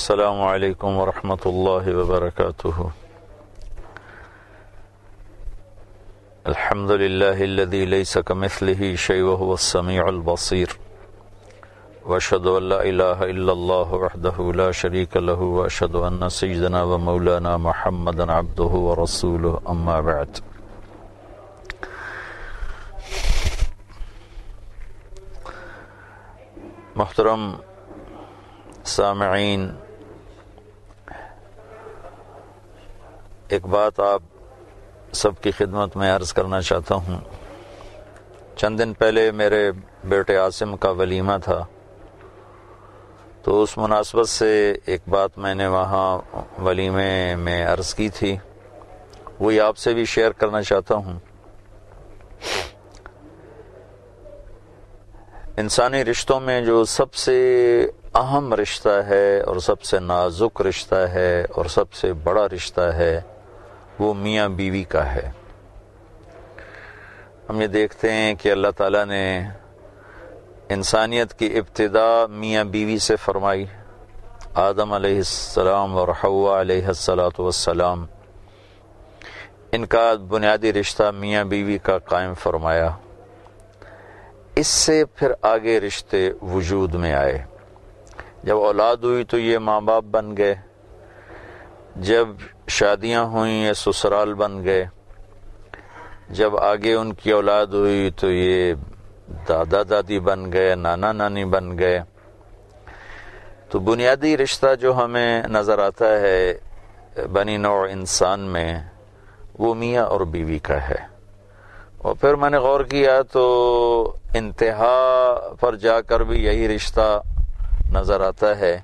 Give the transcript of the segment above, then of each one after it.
السلام علیکم ورحمۃ اللہ وبرکاتہ۔ الحمد للہ الذی لیس کمثلہ شیء وہو السمیع البصیر، واشہد ان لا الہ الا اللہ وحدہ لا شریک لہ، واشہد ان سیدنا و مولانا محمدا عبدہ ورسولہ، اما بعد۔ محترم سامعین، ایک بات آپ سب کی خدمت میں عرض کرنا چاہتا ہوں۔ چند دن پہلے میرے بیٹے عاصم کا ولیمہ تھا، تو اس مناسبت سے ایک بات میں نے وہاں ولیمے میں عرض کی تھی، وہی آپ سے بھی شیئر کرنا چاہتا ہوں۔ انسانی رشتوں میں جو سب سے اہم رشتہ ہے اور سب سے نازک رشتہ ہے اور سب سے بڑا رشتہ ہے، وہ میاں بیوی کا ہے۔ ہم یہ دیکھتے ہیں کہ اللہ تعالیٰ نے انسانیت کی ابتدا میاں بیوی سے فرمائی، آدم علیہ السلام اور حوا علیہ السلام، ان کا بنیادی رشتہ میاں بیوی کا قائم فرمایا۔ اس سے پھر آگے رشتے وجود میں آئے۔ جب اولاد ہوئی تو یہ ماں باپ بن گئے، جب شادیاں ہوئیں یہ سسرال بن گئے، جب آگے ان کی اولاد ہوئی تو یہ دادا دادی بن گئے، نانا نانی بن گئے۔ تو بنیادی رشتہ جو ہمیں نظر آتا ہے بنی نوع انسان میں، وہ میاں اور بیوی کا ہے۔ اور پھر میں نے غور کیا تو انتہا پر جا کر بھی یہی رشتہ نظر آتا ہے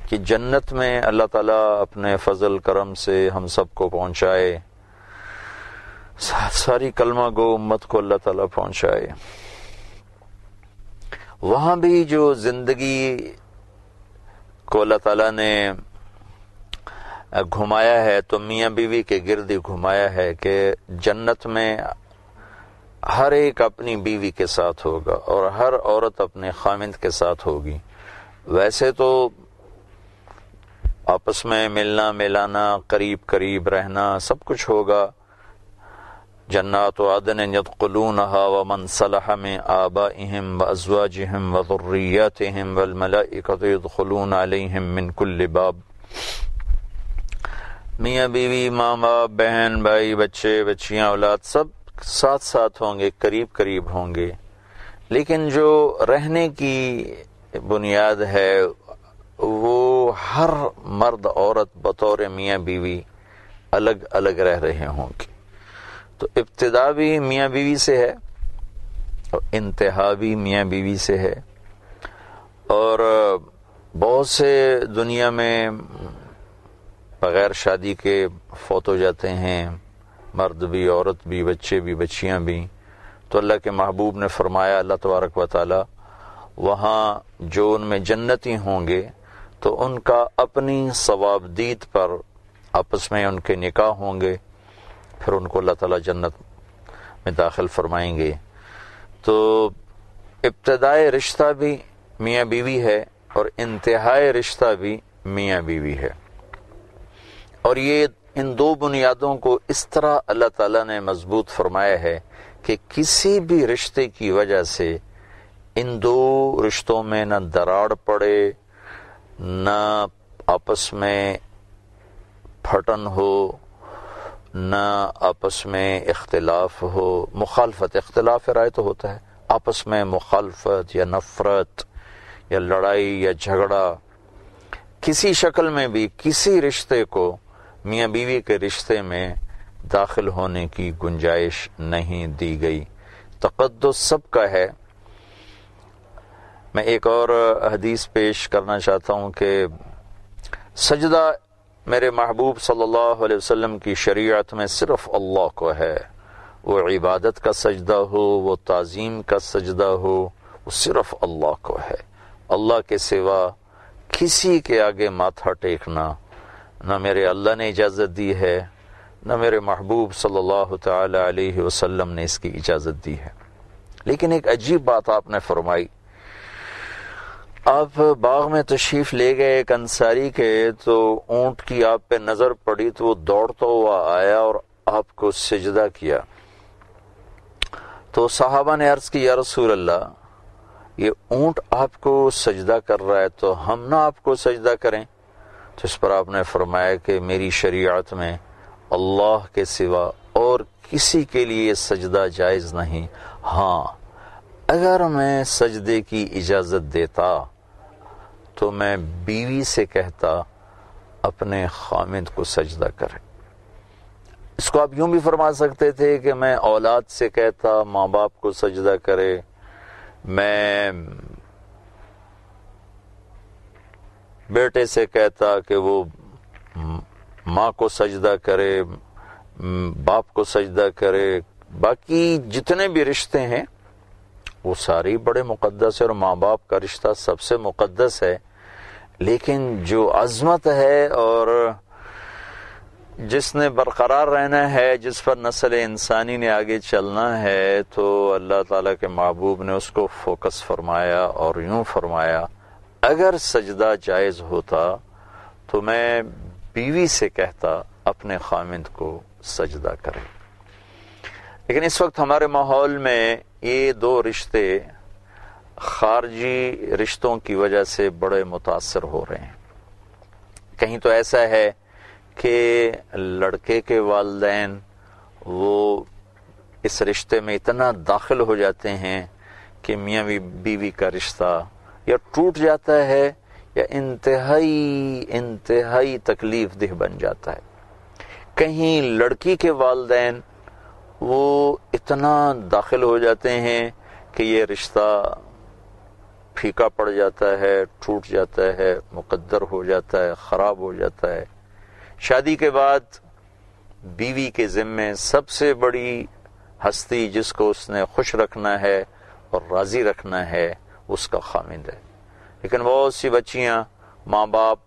کہ جنت میں اللہ تعالیٰ اپنے فضل کرم سے ہم سب کو پہنچائے، ساری کلمہ گو امت کو اللہ تعالیٰ پہنچائے۔ وہاں بھی جو زندگی کو اللہ تعالیٰ نے گھمایا ہے تو میاں بیوی کے گرد ہی گھمایا ہے کہ جنت میں ہر ایک اپنی بیوی کے ساتھ ہوگا اور ہر عورت اپنے خامند کے ساتھ ہوگی۔ ویسے تو آپس میں ملنا ملانا، قریب قریب رہنا، سب کچھ ہوگا۔ جنات عدن يدخلونها ومن صلح من آبائهم وازواجهم وذرياتهم والملائكة يدخلون عليهم من كل باب۔ میاں بیوی، ماں باپ، بہن بھائی، بچے بچیاں، اولاد، سب ساتھ ساتھ ہوں گے، قریب قریب ہوں گے۔ لیکن جو رہنے کی بنیاد ہے وہ ہر مرد عورت بطور میاں بیوی الگ الگ رہ رہے ہوں گے۔ تو ابتدا بھی میاں بیوی سے ہے اور انتہا بھی میاں بیوی سے ہے۔ اور بہت سے دنیا میں بغیر شادی کے فوت ہو جاتے ہیں، مرد بھی، عورت بھی، بچے بھی، بچیاں بھی۔ تو اللہ کے محبوب نے فرمایا، اللہ تبارک و تعالی، وہاں جو ان میں جنتی ہوں گے تو ان کا اپنی ثواب دید پر آپس میں ان کے نکاح ہوں گے، پھر ان کو اللہ تعالیٰ جنت میں داخل فرمائیں گے۔ تو ابتدائی رشتہ بھی میاں بیوی ہے اور انتہائی رشتہ بھی میاں بیوی ہے۔ اور یہ ان دو بنیادوں کو اس طرح اللہ تعالیٰ نے مضبوط فرمایا ہے کہ کسی بھی رشتے کی وجہ سے ان دو رشتوں میں نہ دراڑ پڑے، نہ آپس میں پھٹن ہو، نہ آپس میں اختلاف ہو۔ مخالفت، اختلاف رائے تو ہوتا ہے، آپس میں مخالفت یا نفرت یا لڑائی یا جھگڑا کسی شکل میں بھی کسی رشتے کو میاں بیوی کے رشتے میں داخل ہونے کی گنجائش نہیں دی گئی۔ تقدس سب کا ہے۔ میں ایک اور حدیث پیش کرنا چاہتا ہوں کہ سجدہ میرے محبوب صلی اللہ علیہ وسلم کی شریعت میں صرف اللہ کو ہے۔ وہ عبادت کا سجدہ ہو، وہ تعظیم کا سجدہ ہو، وہ صرف اللہ کو ہے۔ اللہ کے سوا کسی کے آگے ماتھا ٹیکنا نہ میرے اللہ نے اجازت دی ہے، نہ میرے محبوب صلی اللہ تعالی علیہ وسلم نے اس کی اجازت دی ہے۔ لیکن ایک عجیب بات آپ نے فرمائی آپ باغ میں تشریف لے گئے ایک انصاری کے، تو اونٹ کی آپ پہ نظر پڑی تو وہ دوڑتا ہوا آیا اور آپ کو سجدہ کیا۔ تو صحابہ نے عرض کی یا رسول اللہ، یہ اونٹ آپ کو سجدہ کر رہا ہے تو ہم نہ آپ کو سجدہ کریں؟ تو اس پر آپ نے فرمایا کہ میری شریعت میں اللہ کے سوا اور کسی کے لیے سجدہ جائز نہیں، ہاں اگر میں سجدے کی اجازت دیتا تو میں بیوی سے کہتا اپنے خامد کو سجدہ کرے۔ اس کو آپ یوں بھی فرما سکتے تھے کہ میں اولاد سے کہتا ماں باپ کو سجدہ کرے، میں بیٹے سے کہتا کہ وہ ماں کو سجدہ کرے، باپ کو سجدہ کرے، باقی جتنے بھی رشتے ہیں وہ ساری بڑے مقدس ہے، اور ماں باپ کا رشتہ سب سے مقدس ہے۔ لیکن جو عظمت ہے اور جس نے برقرار رہنا ہے، جس پر نسل انسانی نے آگے چلنا ہے، تو اللہ تعالیٰ کے محبوب نے اس کو فوکس فرمایا اور یوں فرمایا اگر سجدہ جائز ہوتا تو میں بیوی سے کہتا اپنے خامند کو سجدہ کرے۔ لیکن اس وقت ہمارے ماحول میں یہ دو رشتے خارجی رشتوں کی وجہ سے بڑے متاثر ہو رہے ہیں۔ کہیں تو ایسا ہے کہ لڑکے کے والدین وہ اس رشتے میں اتنا داخل ہو جاتے ہیں کہ میاں بیوی کا رشتہ یا ٹوٹ جاتا ہے یا انتہائی تکلیف دہ بن جاتا ہے۔ کہیں لڑکی کے والدین وہ اتنا داخل ہو جاتے ہیں کہ یہ رشتہ پھیکا پڑ جاتا ہے، ٹوٹ جاتا ہے، مقدر ہو جاتا ہے، خراب ہو جاتا ہے۔ شادی کے بعد بیوی کے ذمے سب سے بڑی ہستی جس کو اس نے خوش رکھنا ہے اور راضی رکھنا ہے اس کا خامند ہے۔ لیکن بہت سی بچیاں ماں باپ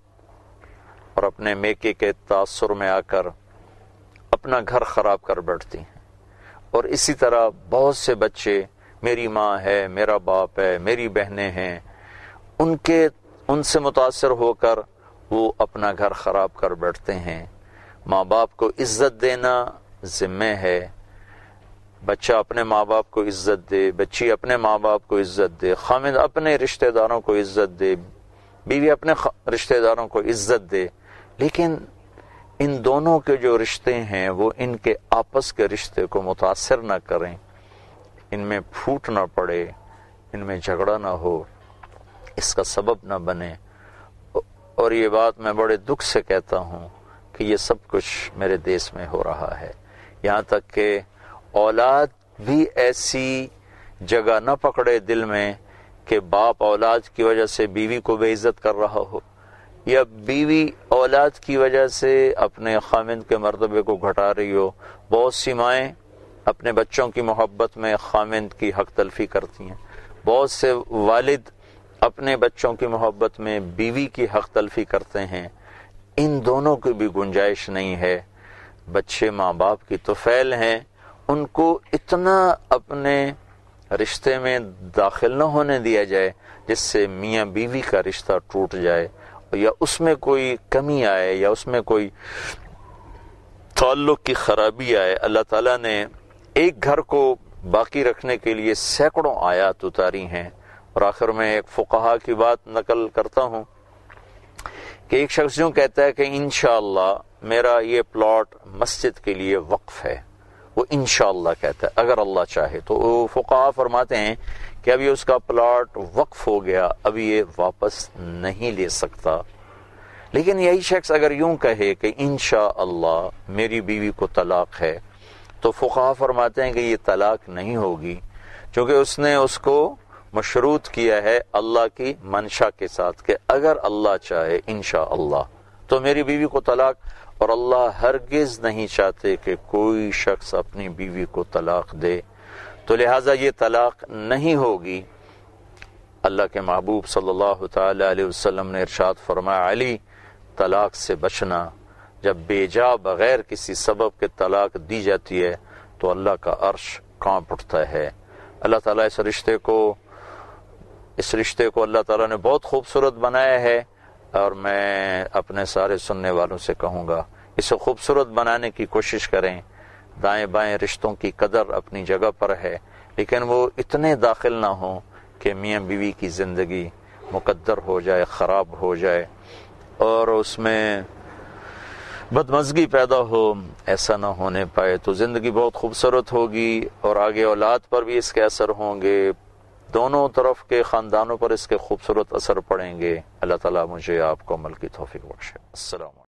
اور اپنے میکے کے تاثر میں آ کر اپنا گھر خراب کر بیٹھتی ہیں، اور اسی طرح بہت سے بچے میری ماں ہے، میرا باپ ہے، میری بہنیں ہیں، ان سے متاثر ہو کر وہ اپنا گھر خراب کر بیٹھتے ہیں۔ ماں باپ کو عزت دینا ذمہ ہے، بچہ اپنے ماں باپ کو عزت دے، بچی اپنے ماں باپ کو عزت دے، خامد اپنے رشتہ داروں کو عزت دے، بیوی اپنے رشتہ داروں کو عزت دے۔ لیکن ان دونوں کے جو رشتے ہیں وہ ان کے آپس کے رشتے کو متاثر نہ کریں، ان میں پھوٹ نہ پڑے، ان میں جھگڑا نہ ہو، اس کا سبب نہ بنے۔ اور یہ بات میں بڑے دکھ سے کہتا ہوں کہ یہ سب کچھ میرے دیس میں ہو رہا ہے، یہاں تک کہ اولاد بھی ایسی جگہ نہ پکڑے دل میں کہ باپ اولاد کی وجہ سے بیوی کو بے عزت کر رہا ہو، یا بیوی اولاد کی وجہ سے اپنے خامند کے مرتبے کو گھٹا رہی ہو۔ بہت سی مائیں اپنے بچوں کی محبت میں خامند کی حق تلفی کرتی ہیں، بہت سے والد اپنے بچوں کی محبت میں بیوی کی حق تلفی کرتے ہیں۔ ان دونوں کی بھی گنجائش نہیں ہے۔ بچے ماں باپ کی طفیل ہیں، ان کو اتنا اپنے رشتے میں داخل نہ ہونے دیا جائے جس سے میاں بیوی کا رشتہ ٹوٹ جائے، یا اس میں کوئی کمی آئے، یا اس میں کوئی تعلق کی خرابی آئے۔ اللہ تعالیٰ نے ایک گھر کو باقی رکھنے کے لیے سینکڑوں آیات اتاری ہیں۔ اور آخر میں ایک فقہا کی بات نقل کرتا ہوں کہ ایک شخص یوں کہتا ہے کہ انشاءاللہ میرا یہ پلاٹ مسجد کے لیے وقف ہے، وہ انشاءاللہ کہتا ہے اگر اللہ چاہے، تو وہ فقہا فرماتے ہیں کہ اب یہ اس کا پلاٹ وقف ہو گیا، اب یہ واپس نہیں لے سکتا۔ لیکن یہی شخص اگر یوں کہے کہ انشاءاللہ میری بیوی کو طلاق ہے، تو فقہا فرماتے ہیں کہ یہ طلاق نہیں ہوگی، کیونکہ اس نے اس کو مشروط کیا ہے اللہ کی منشا کے ساتھ کہ اگر اللہ چاہے انشاءاللہ تو میری بیوی کو طلاق، اور اللہ ہرگز نہیں چاہتے کہ کوئی شخص اپنی بیوی کو طلاق دے، تو لہٰذا یہ طلاق نہیں ہوگی۔ اللہ کے محبوب صلی اللہ تعالی علیہ وسلم نے ارشاد فرمایا علی طلاق سے بچنا، جب بے جا بغیر کسی سبب کے طلاق دی جاتی ہے تو اللہ کا عرش کانپ اٹھتا ہے۔ اللہ تعالیٰ اس رشتے کو اس رشتے کو اللہ تعالیٰ نے بہت خوبصورت بنایا ہے، اور میں اپنے سارے سننے والوں سے کہوں گا اسے خوبصورت بنانے کی کوشش کریں۔ دائیں بائیں رشتوں کی قدر اپنی جگہ پر ہے، لیکن وہ اتنے داخل نہ ہوں کہ میاں بیوی کی زندگی مقدر ہو جائے، خراب ہو جائے اور اس میں بدمزگی پیدا ہو۔ ایسا نہ ہونے پائے تو زندگی بہت خوبصورت ہوگی، اور آگے اولاد پر بھی اس کے اثر ہوں گے، دونوں طرف کے خاندانوں پر اس کے خوبصورت اثر پڑیں گے۔ اللہ تعالیٰ مجھے آپ کو عمل کی توفیق بخشے۔ السلام علیکم۔